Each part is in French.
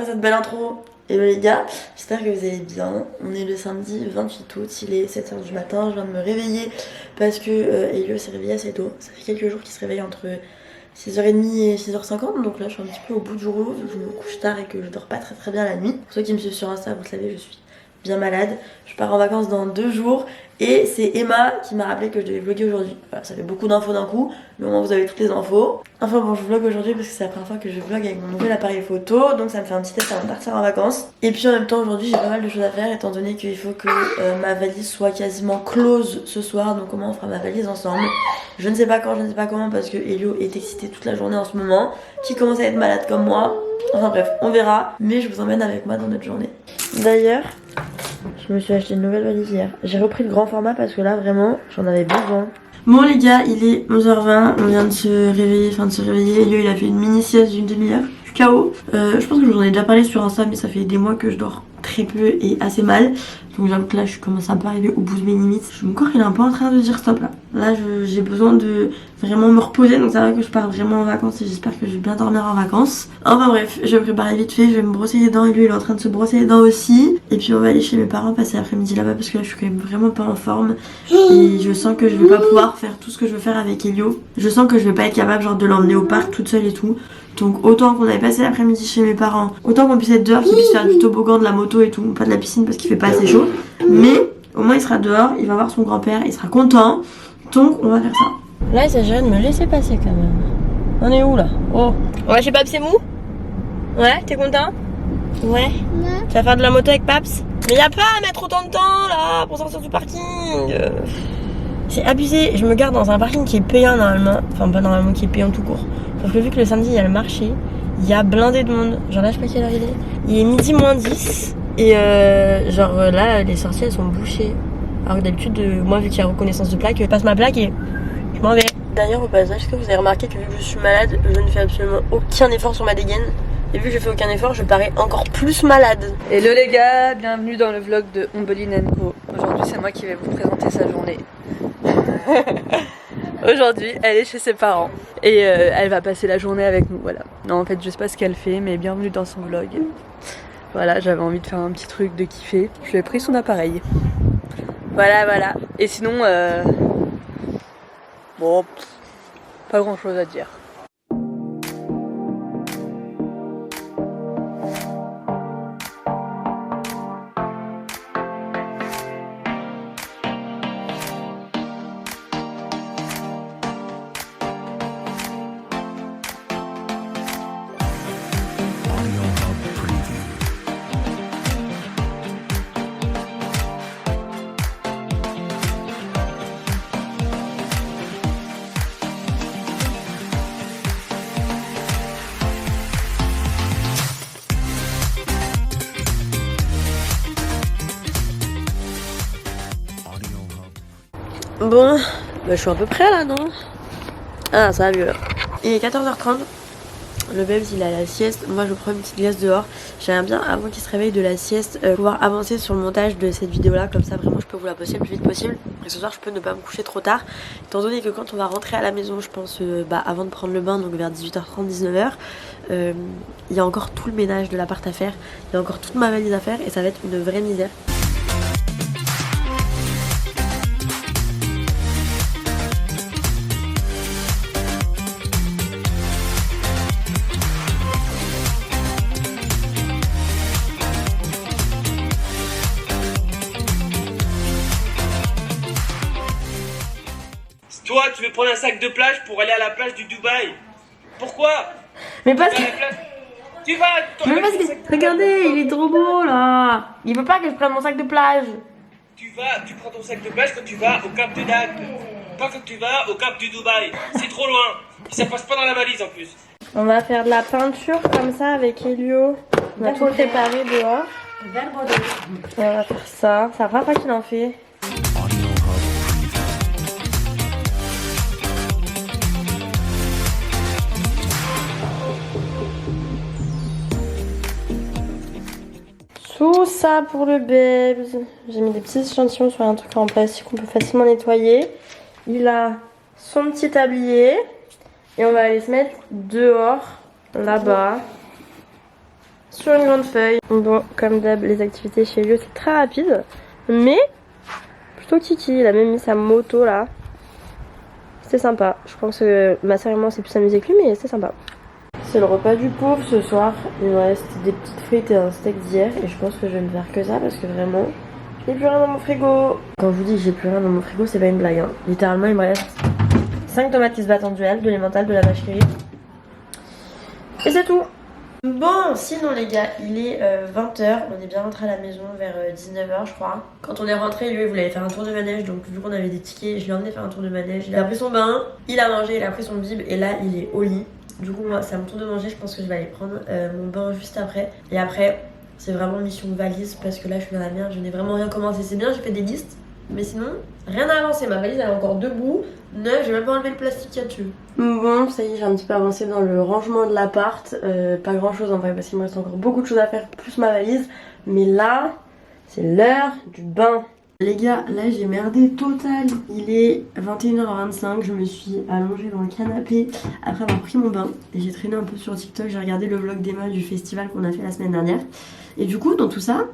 cette belle intro. Et ben les gars, j'espère que vous allez bien. On est le samedi 28 août, il est 7h du matin, je viens de me réveiller parce que Elio s'est réveillé assez tôt. Ça fait quelques jours qu'il se réveille entre 6h30 et 6h50, donc là je suis un petit peu au bout du rouleau, vu que je me couche tard et que je dors pas très bien la nuit. Pour ceux qui me suivent sur Insta, vous le savez, je suis bien malade. Je pars en vacances dans 2 jours et c'est Emma qui m'a rappelé que je devais vlogger aujourd'hui. Voilà, ça fait beaucoup d'infos d'un coup, mais au moins vous avez toutes les infos. Enfin bon, je vlog aujourd'hui parce que c'est la première fois que je vlog avec mon nouvel appareil photo, donc ça me fait un petit test avant de partir en vacances. Et puis en même temps aujourd'hui j'ai pas mal de choses à faire étant donné qu'il faut que ma valise soit quasiment close ce soir, donc comment on fera ma valise ensemble. Je ne sais pas quand, je ne sais pas comment parce que Elio est excité toute la journée en ce moment, qui commence à être malade comme moi. Enfin bref, on verra, mais je vous emmène avec moi dans notre journée. D'ailleurs, je me suis acheté une nouvelle valise hier. J'ai repris le grand format parce que là vraiment j'en avais besoin. Bon les gars, il est 11h20, on vient de se réveiller, Elio il a fait une mini sieste d'une demi-heure. Je suis KO. Je pense que je vous en ai déjà parlé sur Insta, mais ça fait des mois que je dors très peu et assez mal. Donc j'avoue que là je commence un peu à arriver au bout de mes limites. Mon corps il est un peu en train de dire stop là. Là j'ai besoin de vraiment me reposer, donc c'est vrai que je pars vraiment en vacances et j'espère que je vais bien dormir en vacances. Enfin bref, je vais me préparer vite fait, je vais me brosser les dents et lui il est en train de se brosser les dents aussi. Et puis on va aller chez mes parents passer l'après-midi là-bas parce que là je suis quand même vraiment pas en forme. Et je sens que je vais pas pouvoir faire tout ce que je veux faire avec Elio. Je sens que je vais pas être capable genre de l'emmener au parc toute seule et tout. Donc autant qu'on aille passer l'après-midi chez mes parents, autant qu'on puisse être dehors, qu'il puisse faire du toboggan, de la moto et tout, pas de la piscine parce qu'il fait pas assez chaud. Mais au moins il sera dehors, il va voir son grand-père, il sera content. Donc on va faire ça. Là il s'agirait de me laisser passer quand même. On est où là? Oh. On va chez Paps et Mou? Ouais, t'es content? Ouais. Tu vas faire de la moto avec Paps? Mais y a pas à mettre autant de temps là pour sortir du parking. C'est abusé, je me garde dans un parking qui est payant normalement. Enfin pas normalement, qui est payant tout court. Sauf que vu que le samedi il y a le marché, il y a blindé de monde. Genre là je sais pas quelle heure il est. Il est midi moins 10. Et genre là les sorties elles sont bouchées. Alors que d'habitude moi vu qu'il y a reconnaissance de plaque, je passe ma plaque et je m'en vais. D'ailleurs au passage, est-ce que vous avez remarqué que vu que je suis malade, je ne fais absolument aucun effort sur ma dégaine. Et vu que je fais aucun effort, je parais encore plus malade. Hello les gars, bienvenue dans le vlog de Ombeline & Co. Aujourd'hui c'est moi qui vais vous présenter sa journée. Aujourd'hui elle est chez ses parents et elle va passer la journée avec nous, voilà. Non en fait je sais pas ce qu'elle fait mais bienvenue dans son vlog. Voilà, j'avais envie de faire un petit truc, de kiffer. Je lui ai pris son appareil. Voilà. Et sinon bon, pas grand chose à dire. Bon, bah, je suis à peu près là, non? Ah, ça va mieux là. Il est 14h30. Le Babs il a la sieste. Moi je prends une petite glace dehors. J'aimerais bien, avant qu'il se réveille de la sieste, pouvoir avancer sur le montage de cette vidéo là. Comme ça vraiment je peux vous la poster le plus vite possible. Et ce soir je peux ne pas me coucher trop tard. Étant donné que quand on va rentrer à la maison, je pense avant de prendre le bain, donc vers 18h30, 19h, il y a encore tout le ménage de l'appart à faire. Il y a encore toute ma valise à faire et ça va être une vraie misère. Toi, tu veux prendre un sac de plage pour aller à la plage du Dubaï? Pourquoi? Mais parce que... Tu vas... Mais parce que... Regardez, il est trop beau là. Il veut pas que je prenne mon sac de plage. Tu prends ton sac de plage quand tu vas au Cap de Dac. Pas quand tu vas au Cap du Dubaï. C'est trop loin. Et ça passe pas dans la valise en plus. On va faire de la peinture comme ça avec Elio. On va tout préparer dehors. Et on va faire ça. C'est la première fois qu'il en fait. Tout ça pour le Babs. J'ai mis des petits échantillons sur un truc en plastique qu'on peut facilement nettoyer. Il a son petit tablier. Et on va aller se mettre dehors, là-bas, sur une grande feuille. Bon, comme d'hab, les activités chez Elio c'est très rapide, mais plutôt kiki. Il a même mis sa moto là. C'était sympa. Je pense que ma sœur et moi on s'est plus amusé que lui, mais c'était sympa. C'est le repas du pauvre ce soir. Il me reste des petites frites et un steak d'hier, et je pense que je vais ne faire que ça parce que vraiment, j'ai plus rien dans mon frigo. Quand je vous dis que j'ai plus rien dans mon frigo, c'est pas une blague. Hein. Littéralement, il me reste 5 tomates qui se battent en duel, de l'emmental, de la vache qui rit. Et c'est tout. Bon, sinon les gars, il est 20h, on est bien rentré à la maison vers 19h je crois. Quand on est rentré, lui il voulait faire un tour de manège, donc vu qu'on avait des tickets, je l'ai emmené faire un tour de manège. Il a pris son bain, il a mangé, il a pris son bib et là il est au lit. Du coup moi c'est à mon tour de manger, je pense que je vais aller prendre mon bain juste après. Et après c'est vraiment mission valise parce que là je suis dans la merde, je n'ai vraiment rien commencé. C'est bien, j'ai fait des listes, mais sinon rien n'a avancé. Ma valise elle est encore debout, neuve, j'ai même pas enlevé le plastique qu'il y a dessus. Bon, ça y est, j'ai un petit peu avancé dans le rangement de l'appart. Pas grand chose en vrai parce qu'il me reste encore beaucoup de choses à faire, plus ma valise. Mais là, c'est l'heure du bain. Les gars, là j'ai merdé total. Il est 21h25, je me suis allongée dans le canapé après avoir pris mon bain. Et j'ai traîné un peu sur TikTok, j'ai regardé le vlog d'Emma du festival qu'on a fait la semaine dernière. Et du coup, dans tout ça,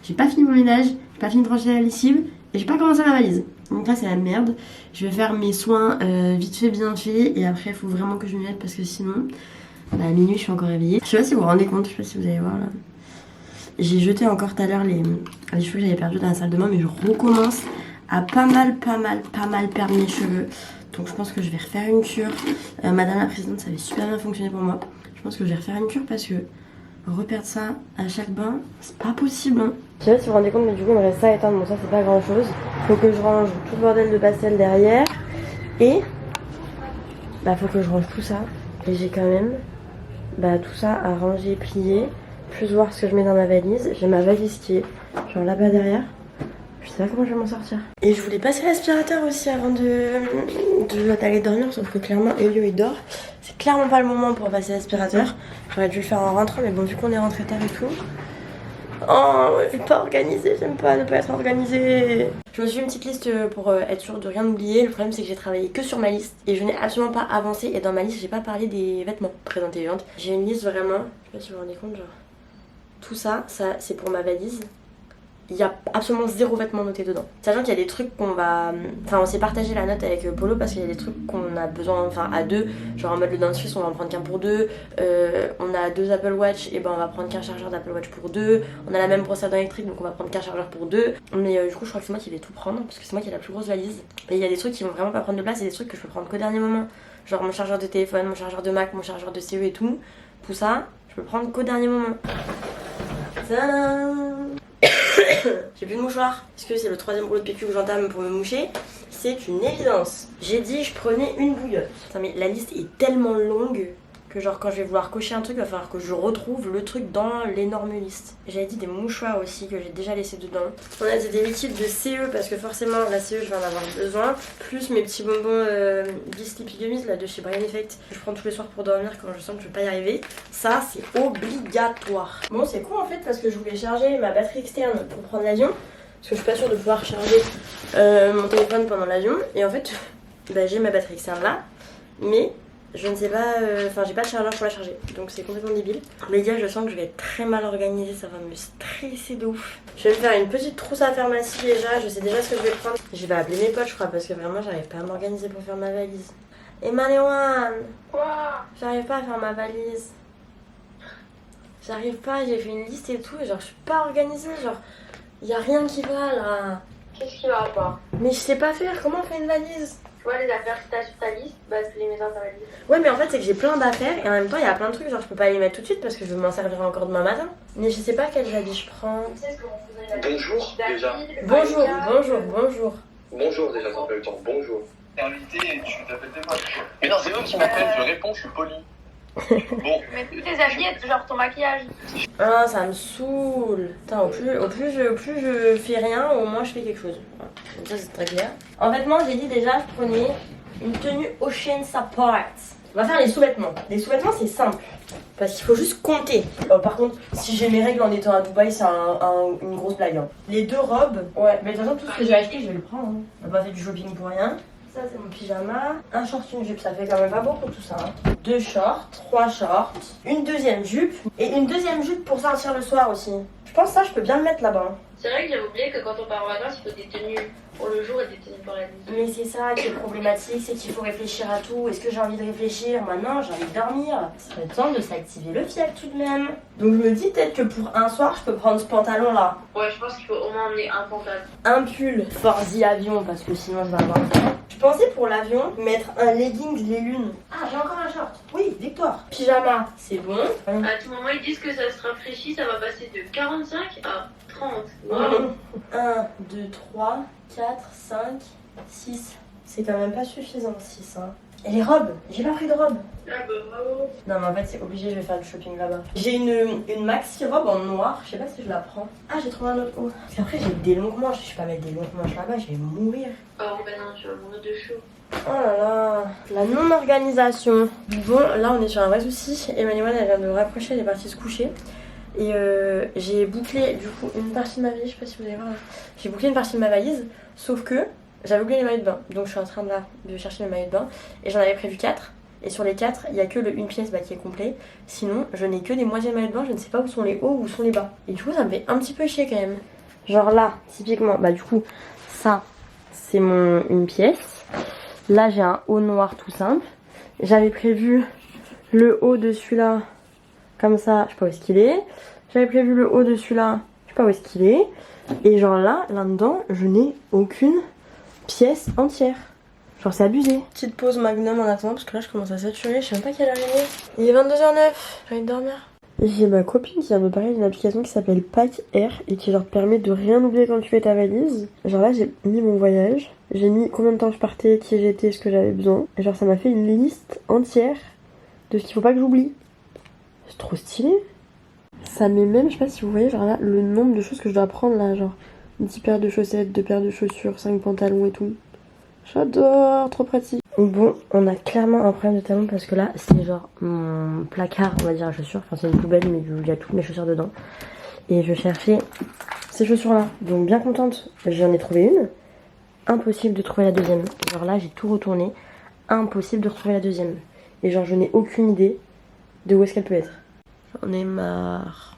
j'ai pas fini mon ménage, j'ai pas fini de ranger la lessive et j'ai pas commencé ma valise. Donc là c'est la merde. Je vais faire mes soins vite fait bien fait et après il faut vraiment que je m'y mette parce que sinon à minuit je suis encore réveillée. Je sais pas si vous vous rendez compte, je sais pas si vous allez voir là. J'ai jeté encore tout à l'heure les cheveux que j'avais perdus dans la salle de bain, mais je recommence à pas mal perdre mes cheveux. Donc je pense que je vais refaire une cure. Madame la présidente, ça avait super bien fonctionné pour moi. Je pense que je vais refaire une cure parce que reperdre ça à chaque bain, c'est pas possible hein. Je sais pas si vous vous rendez compte, mais du coup il me reste ça à éteindre, bon ça c'est pas grand chose. Faut que je range tout le bordel de pastel derrière. Et bah faut que je range tout ça. Et j'ai quand même tout ça à ranger, plier, plus voir ce que je mets dans ma valise. J'ai ma valise qui est genre là-bas derrière. Je sais pas comment je vais m'en sortir. Et je voulais passer l'aspirateur aussi avant d'aller dormir, sauf que clairement Elio il dort. C'est clairement pas le moment pour passer l'aspirateur. J'aurais dû le faire en rentrant, mais bon vu qu'on est rentré tard et tout. Oh, je suis pas organisée, j'aime pas ne pas être organisée. Je me suis fait une petite liste pour être sûre de rien oublier. Le problème c'est que j'ai travaillé que sur ma liste et je n'ai absolument pas avancé. Et dans ma liste j'ai pas parlé des vêtements très intelligentes. J'ai une liste vraiment, je sais pas si vous vous rendez compte, genre tout ça c'est pour ma valise. Il y a absolument 0 vêtements notés dedans. Sachant qu'il y a des trucs qu'on va... Enfin on s'est partagé la note avec Polo parce qu'il y a des trucs qu'on a besoin, enfin à deux. Genre en mode le dentifrice on va en prendre qu'un pour deux. On a 2 Apple Watch, et ben on va prendre qu'un chargeur d'Apple Watch pour 2. On a la même brosse à dents électrique donc on va prendre qu'un chargeur pour 2. Mais du coup je crois que c'est moi qui vais tout prendre parce que c'est moi qui ai la plus grosse valise. Et il y a des trucs qui vont vraiment pas prendre de place et des trucs que je peux prendre qu'au dernier moment. Genre mon chargeur de téléphone, mon chargeur de Mac, mon chargeur de CE et tout. Tout ça, je peux prendre qu'au dernier moment. Tadam. J'ai plus de mouchoir parce que c'est le 3e rouleau de PQ que j'entame pour me moucher. C'est une évidence. J'ai dit je prenais une bouillotte. Putain, mais la liste est tellement longue que genre quand je vais vouloir cocher un truc, il va falloir que je retrouve le truc dans l'énorme liste. J'avais dit des mouchoirs aussi que j'ai déjà laissé dedans. On a dit des liquides de CE parce que forcément la CE je vais en avoir besoin. Plus mes petits bonbons Sleepy Gummies là de chez Brain Effect. Je prends tous les soirs pour dormir quand je sens que je vais pas y arriver. Ça c'est obligatoire. Bon c'est cool en fait parce que je voulais charger ma batterie externe pour prendre l'avion. Parce que je suis pas sûre de pouvoir charger mon téléphone pendant l'avion. Et en fait j'ai ma batterie externe là. Mais je ne sais pas, j'ai pas de chargeur pour la charger, donc c'est complètement débile. Les gars, je sens que je vais être très mal organisée, ça va me stresser de ouf. Je vais me faire une petite trousse à pharmacie déjà, je sais déjà ce que je vais prendre. Je vais appeler mes potes, je crois, parce que vraiment j'arrive pas à m'organiser pour faire ma valise. Emmanuel, quoi? J'arrive pas à faire ma valise. J'arrive pas, j'ai fait une liste et tout, et genre je suis pas organisée, genre y a rien qui va là. Qu'est-ce qui va pas? Mais je sais pas faire, comment on fait une valise? Tu vois les affaires que t'as sur ta liste, tu les mets dans ta valise. Ouais mais en fait c'est que j'ai plein d'affaires et en même temps il y a plein de trucs, genre je peux pas les mettre tout de suite parce que je m'en servirai encore demain matin. Mais je sais pas quel habit je prends. Tu sais ce qu'on faisait Bonjour déjà. Bonjour. Bonjour déjà, ça fait le temps. Bonjour. T'es invité et tu t'appelles tes potes. Mais non, c'est eux qui m'appellent, je réponds, je suis poli. Bon. Mais tous tes habits, genre ton maquillage. Ah ça me saoule. Putain, au plus je fais rien, au moins je fais quelque chose. Voilà. Donc ça c'est très clair. En fait moi j'ai dit déjà je prenais une tenue Ocean Support. On va faire les sous-vêtements. Les sous-vêtements c'est simple. Parce qu'il faut juste compter. Par contre, si j'ai mes règles en étant à Dubaï, c'est une grosse blague. Hein. Les 2 robes, ouais. Mais de toute façon, tout ce que j'ai acheté, je vais le prendre. Hein. On n'a pas fait du shopping pour rien. Ça c'est mon pyjama. Un short, une jupe, ça fait quand même pas beaucoup tout ça. Hein. 2 shorts, 3 shorts, une deuxième jupe et une deuxième jupe pour sortir le soir aussi. Je pense que ça je peux bien le mettre là-bas. C'est vrai que j'avais oublié que quand on part en vacances, il faut des tenues pour le jour et des tenues pour la nuit. Mais c'est ça qui est problématique, c'est qu'il faut réfléchir à tout. Est-ce que j'ai envie de réfléchir? Maintenant j'ai envie de dormir. Ce serait temps de s'activer le fiac tout de même. Donc je me dis peut-être que pour un soir je peux prendre ce pantalon là. Ouais, je pense qu'il faut au moins emmener un pantalon. Un pull Forzi avion parce que sinon je vais avoir ça. Je pensais pour l'avion mettre un leggings les lunes. Ah j'ai encore un short. Oui, Victoire. Pyjama, c'est bon. À tout moment, ils disent que ça se rafraîchit, ça va passer de 45 à 30. Wow. 1, 2, 3, 4, 5, 6. C'est quand même pas suffisant 6 hein. Et les robes, j'ai pas pris de robe. Ah bah bravo. Non mais en fait c'est obligé, je vais faire du shopping là-bas. J'ai une maxi robe en noir, je sais pas si je la prends. Ah j'ai trouvé un autre haut. Parce qu'après j'ai des longues manches, je vais pas mettre des longues manches là-bas, je vais mourir. Oh bah non, tu vas mourir de chaud. Oh là là, la non-organisation. Bon là on est sur un vrai souci. Emmanuel elle vient de rapprocher, elle est partie se coucher. Et j'ai bouclé du coup une partie de ma valise, je sais pas si vous allez voir là. J'ai bouclé une partie de ma valise, sauf que j'avais oublié les maillots de bain. Donc je suis en train de chercher mes maillots de bain. Et j'en avais prévu 4. Et sur les 4, il n'y a que le une pièce qui est complet. Sinon, je n'ai que des moitiés de maillots de bain, je ne sais pas où sont les hauts ou où sont les bas. Et du coup, ça me fait un petit peu chier quand même. Genre là, typiquement, bah du coup, ça, c'est mon une pièce. Là, j'ai un haut noir tout simple. J'avais prévu le haut de celui-là, comme ça, je sais pas où est-ce qu'il est. J'avais prévu le haut de celui-là, je sais pas où est-ce qu'il est. Et genre là-dedans, je n'ai aucune pièce entière. Genre c'est abusé. Petite pause Magnum en attendant parce que là je commence à saturer, je sais même pas quelle heure il est. Il est 22h09, j'ai envie de dormir. J'ai ma copine qui vient de parler d'une application qui s'appelle Pack Air et qui genre permet de rien oublier quand tu fais ta valise. Genre là j'ai mis mon voyage, j'ai mis combien de temps je partais, qui j'étais, ce que j'avais besoin. Et genre ça m'a fait une liste entière de ce qu'il faut pas que j'oublie. C'est trop stylé. Ça met même, je sais pas si vous voyez, genre là, le nombre de choses que je dois prendre là, genre 10 paires de chaussettes, 2 paires de chaussures, 5 pantalons et tout. J'adore, trop pratique. Bon, on a clairement un problème de talons parce que là, c'est genre mon placard, on va dire, à chaussures. Enfin, c'est une poubelle, mais il y a toutes mes chaussures dedans. Et je cherchais ces chaussures-là. Donc, bien contente, j'en ai trouvé une. Impossible de trouver la deuxième. Genre là, j'ai tout retourné. Impossible de retrouver la deuxième. Et genre, je n'ai aucune idée de où est-ce qu'elle peut être. J'en ai marre.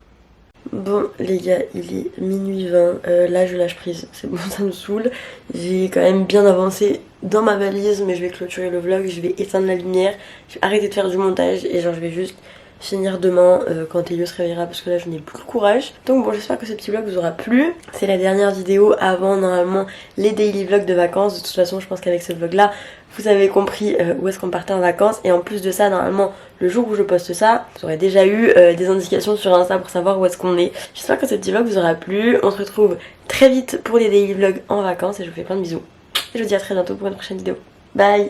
Bon les gars, il est minuit 20, là je lâche prise, c'est bon, ça me saoule. J'ai quand même bien avancé dans ma valise, mais je vais clôturer le vlog, je vais éteindre la lumière, je vais arrêter de faire du montage et genre je vais juste finir demain quand Elio se réveillera parce que là je n'ai plus le courage. Donc bon, j'espère que ce petit vlog vous aura plu. C'est la dernière vidéo avant normalement les daily vlogs de vacances. De toute façon je pense qu'avec ce vlog là vous avez compris où est-ce qu'on partait en vacances. Et en plus de ça, normalement le jour où je poste ça, vous aurez déjà eu des indications sur Insta pour savoir où est-ce qu'on est. J'espère que ce petit vlog vous aura plu. On se retrouve très vite pour les daily vlogs en vacances et je vous fais plein de bisous. Et je vous dis à très bientôt pour une prochaine vidéo. Bye.